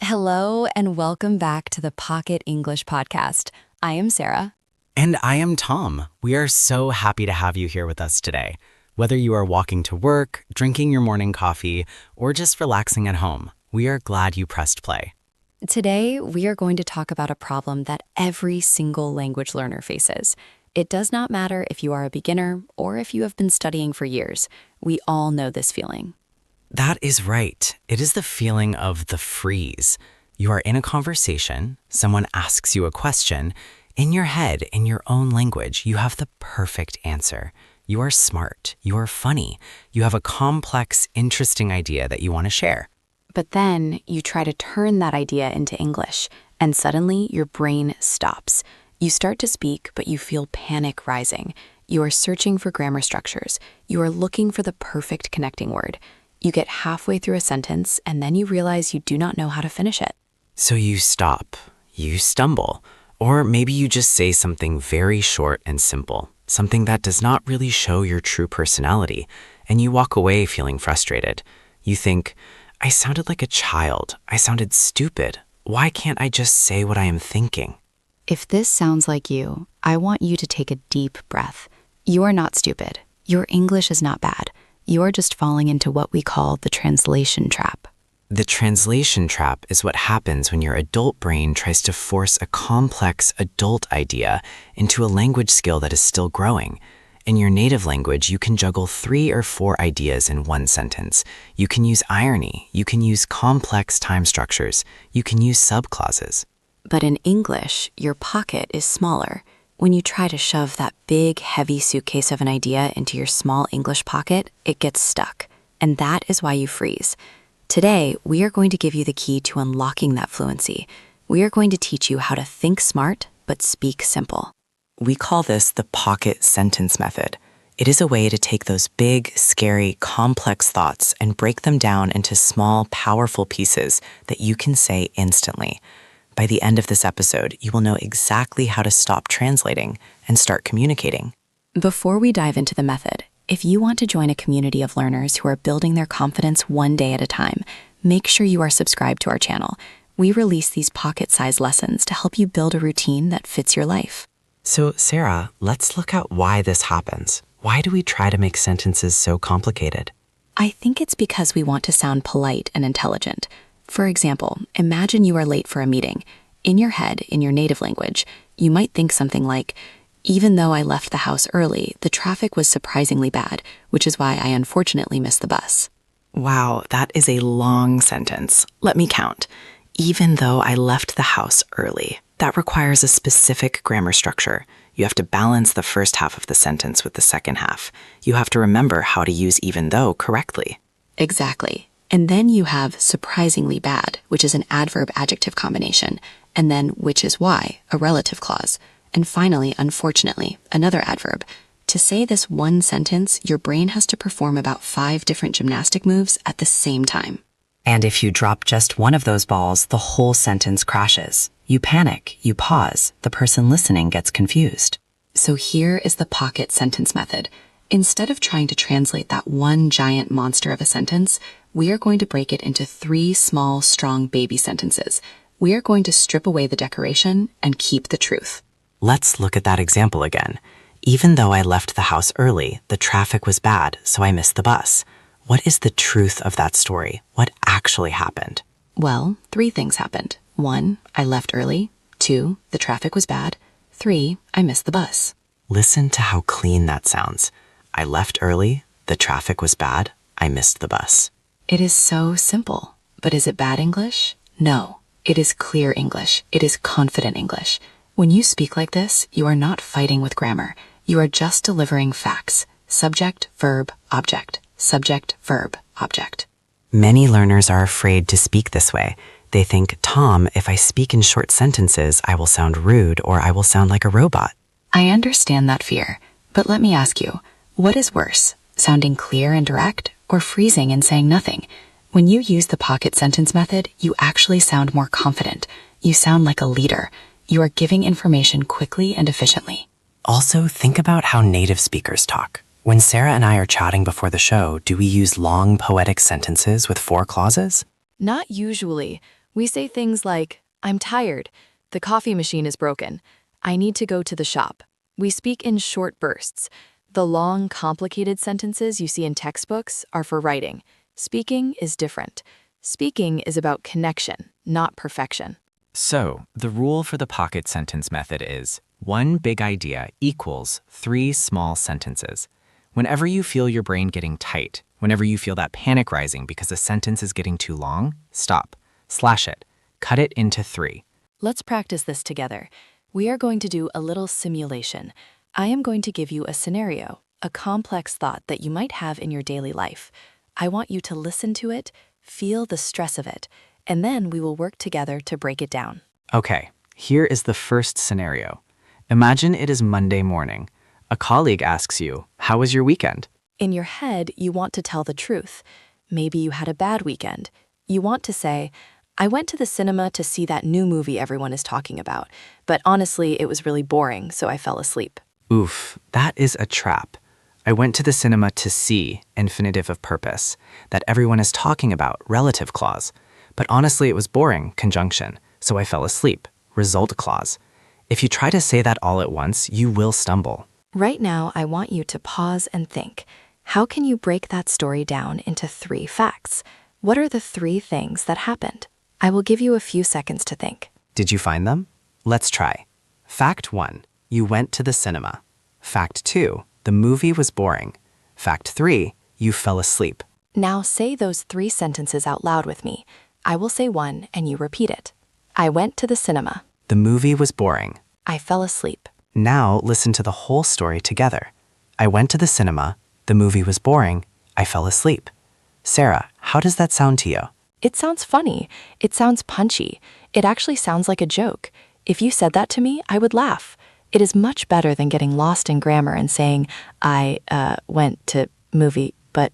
Hello, and welcome back to the Pocket English Podcast. I am Sarah. And I am Tom. We are so happy to have you here with us today. Whether you are walking to work, drinking your morning coffee, or just relaxing at home, we are glad you pressed play. Today, we are going to talk about a problem that every single language learner faces. It does not matter if you are a beginner or if you have been studying for years. We all know this feeling. That is right. It is the feeling of the freeze. You are in a conversation, someone asks you a question. In your head, in your own language, you have the perfect answer. You are smart, you are funny, you have a complex, interesting idea that you want to share. But then you try to turn that idea into English, and suddenly your brain stops. You start to speak, but you feel panic rising. You are searching for grammar structures. You are looking for the perfect connecting word. You get halfway through a sentence, and then you realize you do not know how to finish it. So you stop, you stumble, or maybe you just say something very short and simple, something that does not really show your true personality, and you walk away feeling frustrated. You think, I sounded like a child. I sounded stupid. Why can't I just say what I am thinking? If this sounds like you, I want you to take a deep breath. You are not stupid. Your English is not bad. You are just falling into what we call the translation trap. The translation trap is what happens when your adult brain tries to force a complex adult idea into a language skill that is still growing. In your native language, you can juggle 3 or 4 ideas in one sentence. You can use irony. You can use complex time structures. You can use subclauses. But in English, your pocket is smaller. When you try to shove that big, heavy suitcase of an idea into your small English pocket, it gets stuck. And that is why you freeze. Today, we are going to give you the key to unlocking that fluency. We are going to teach you how to think smart, but speak simple. We call this the pocket sentence method. It is a way to take those big, scary, complex thoughts and break them down into small, powerful pieces that you can say instantly. By the end of this episode, you will know exactly how to stop translating and start communicating. Before we dive into the method, if you want to join a community of learners who are building their confidence one day at a time, make sure you are subscribed to our channel. We release these pocket-sized lessons to help you build a routine that fits your life. So, Sarah, let's look at why this happens. Why do we try to make sentences so complicated? I think it's because we want to sound polite and intelligent. For example, imagine you are late for a meeting. In your head, in your native language, you might think something like, even though I left the house early, the traffic was surprisingly bad, which is why I unfortunately missed the bus. Wow, that is a long sentence. Let me count. Even though I left the house early. That requires a specific grammar structure. You have to balance the first half of the sentence with the second half. You have to remember how to use even though correctly. Exactly. And then you have surprisingly bad, which is an adverb-adjective combination, and then which is why, a relative clause. And finally, unfortunately, another adverb. To say this one sentence, your brain has to perform about 5 different gymnastic moves at the same time. And if you drop just one of those balls, the whole sentence crashes. You panic, you pause, the person listening gets confused. So here is the pocket sentence method. Instead of trying to translate that one giant monster of a sentence, we are going to break it into 3 small, strong baby sentences. We are going to strip away the decoration and keep the truth. Let's look at that example again. Even though I left the house early, the traffic was bad, so I missed the bus. What is the truth of that story? What actually happened? Well, 3 things happened. 1, I left early. 2, the traffic was bad. 3, I missed the bus. Listen to how clean that sounds. I left early, the traffic was bad, I missed the bus. It is so simple. But is it bad English? No. It is clear English. It is confident English. When you speak like this, you are not fighting with grammar. You are just delivering facts. Subject, verb, object. Subject, verb, object. Many learners are afraid to speak this way. They think, Tom, if I speak in short sentences, I will sound rude or I will sound like a robot. I understand that fear. But let me ask you, what is worse, sounding clear and direct or freezing and saying nothing? When you use the pocket sentence method, you actually sound more confident. You sound like a leader. You are giving information quickly and efficiently. Also, think about how native speakers talk. When Sarah and I are chatting before the show, do we use long poetic sentences with 4 clauses? Not usually. We say things like, I'm tired, the coffee machine is broken, I need to go to the shop. We speak in short bursts. The long, complicated sentences you see in textbooks are for writing. Speaking is different. Speaking is about connection, not perfection. So, the rule for the pocket sentence method is one big idea equals 3 small sentences. Whenever you feel your brain getting tight, whenever you feel that panic rising because a sentence is getting too long, stop, slash it, cut it into 3. Let's practice this together. We are going to do a little simulation. I am going to give you a scenario, a complex thought that you might have in your daily life. I want you to listen to it, feel the stress of it, and then we will work together to break it down. Okay, here is the first scenario. Imagine it is Monday morning. A colleague asks you, how was your weekend? In your head, you want to tell the truth. Maybe you had a bad weekend. You want to say, I went to the cinema to see that new movie everyone is talking about, but honestly, it was really boring, so I fell asleep. Oof, that is a trap. I went to the cinema to see, infinitive of purpose, that everyone is talking about, relative clause. But honestly, it was boring, conjunction, so I fell asleep, result clause. If you try to say that all at once, you will stumble. Right now, I want you to pause and think. How can you break that story down into 3 facts? What are the 3 things that happened? I will give you a few seconds to think. Did you find them? Let's try. Fact 1, you went to the cinema. Fact 2, the movie was boring. Fact 3, you fell asleep. Now say those 3 sentences out loud with me. I will say one and you repeat it. I went to the cinema. The movie was boring. I fell asleep. Now listen to the whole story together. I went to the cinema. The movie was boring. I fell asleep. Sarah, how does that sound to you? It sounds funny. It sounds punchy. It actually sounds like a joke. If you said that to me, I would laugh. It is much better than getting lost in grammar and saying, I went to movie, but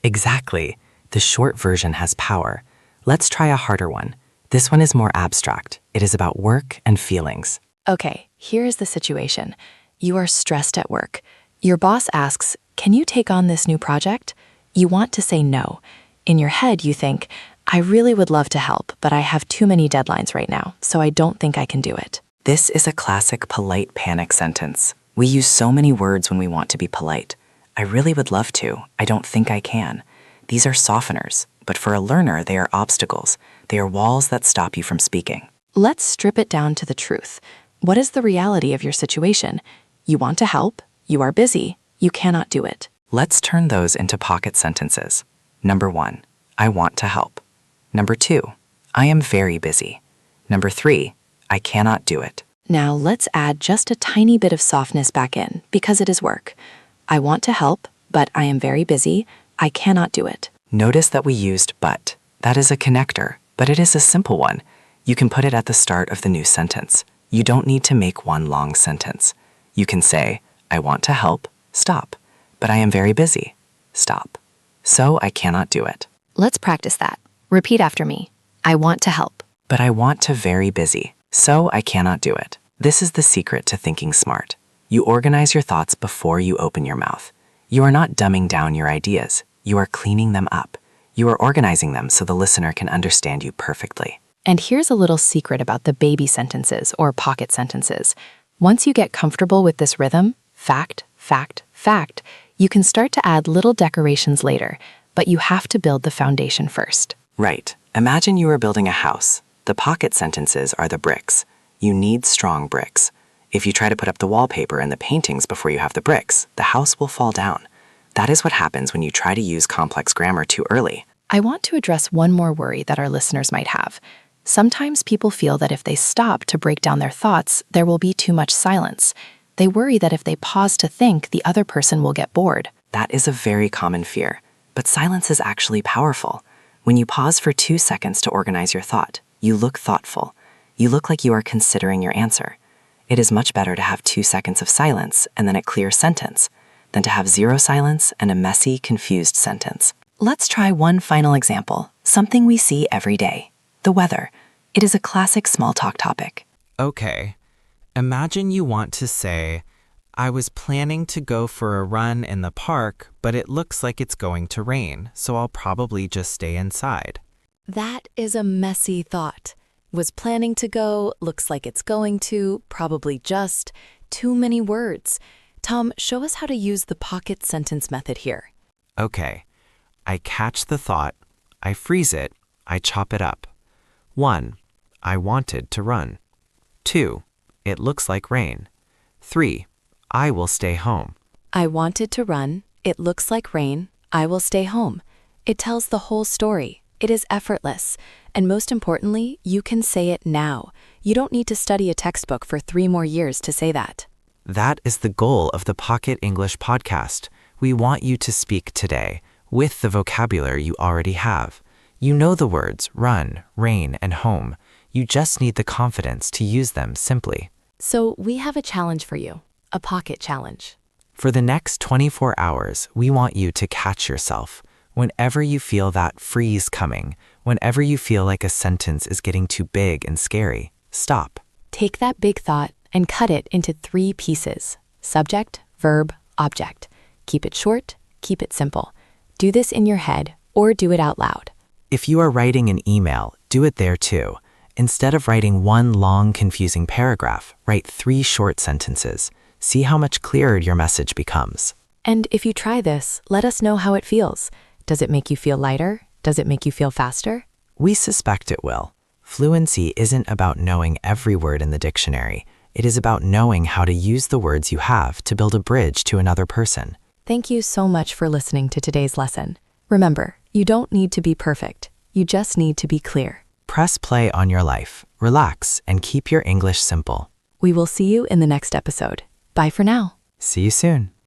Exactly. The short version has power. Let's try a harder one. This one is more abstract. It is about work and feelings. Okay, here is the situation. You are stressed at work. Your boss asks, can you take on this new project? You want to say no. In your head, you think, I really would love to help, but I have too many deadlines right now, so I don't think I can do it. This is a classic polite panic sentence. We use so many words when we want to be polite. I really would love to. I don't think I can. These are softeners, but for a learner, they are obstacles. They are walls that stop you from speaking. Let's strip it down to the truth. What is the reality of your situation? You want to help, you are busy, you cannot do it. Let's turn those into pocket sentences. Number 1, I want to help. Number 2, I am very busy. Number 3, I cannot do it. Now let's add just a tiny bit of softness back in because it is work. I want to help, but I am very busy. I cannot do it. Notice that we used but. That is a connector, but it is a simple one. You can put it at the start of the new sentence. You don't need to make one long sentence. You can say, I want to help, stop, but I am very busy, stop. So I cannot do it. Let's practice that. Repeat after me. I want to help. But I want to very busy, so I cannot do it. This is the secret to thinking smart. You organize your thoughts before you open your mouth. You are not dumbing down your ideas. You are cleaning them up. You are organizing them so the listener can understand you perfectly. And here's a little secret about the baby sentences or pocket sentences. Once you get comfortable with this rhythm, fact, fact, fact, you can start to add little decorations later, but you have to build the foundation first. Right. Imagine you are building a house. The pocket sentences are the bricks. You need strong bricks. If you try to put up the wallpaper and the paintings before you have the bricks, the house will fall down. That is what happens when you try to use complex grammar too early. I want to address one more worry that our listeners might have. Sometimes people feel that if they stop to break down their thoughts, there will be too much silence. They worry that if they pause to think, the other person will get bored. That is a very common fear, but silence is actually powerful. When you pause for 2 seconds to organize your thought, you look thoughtful. You look like you are considering your answer. It is much better to have 2 seconds of silence and then a clear sentence than to have 0 silence and a messy, confused sentence. Let's try one final example, something we see every day. The weather. It is a classic small talk topic. Okay, imagine you want to say, I was planning to go for a run in the park, but it looks like it's going to rain, so I'll probably just stay inside. That is a messy thought. Was planning to go, looks like it's going to, probably just. Too many words. Tom, show us how to use the pocket sentence method here. Okay. I catch the thought, I freeze it, I chop it up. 1. I wanted to run. 2. It looks like rain. 3. I will stay home. I wanted to run. It looks like rain. I will stay home. It tells the whole story. It is effortless. And most importantly, you can say it now. You don't need to study a textbook for 3 more years to say that. That is the goal of the Pocket English podcast. We want you to speak today with the vocabulary you already have. You know the words run, rain, and home. You just need the confidence to use them simply. So we have a challenge for you, a pocket challenge. For the next 24 hours, we want you to catch yourself. Whenever you feel that freeze coming, whenever you feel like a sentence is getting too big and scary, stop. Take that big thought and cut it into 3 pieces: subject, verb, object. Keep it short, keep it simple. Do this in your head or do it out loud. If you are writing an email, do it there too. Instead of writing one long, confusing paragraph, write 3 short sentences. See how much clearer your message becomes. And if you try this, let us know how it feels. Does it make you feel lighter? Does it make you feel faster? We suspect it will. Fluency isn't about knowing every word in the dictionary. It is about knowing how to use the words you have to build a bridge to another person. Thank you so much for listening to today's lesson. Remember, you don't need to be perfect. You just need to be clear. Press play on your life, relax, and keep your English simple. We will see you in the next episode. Bye for now. See you soon.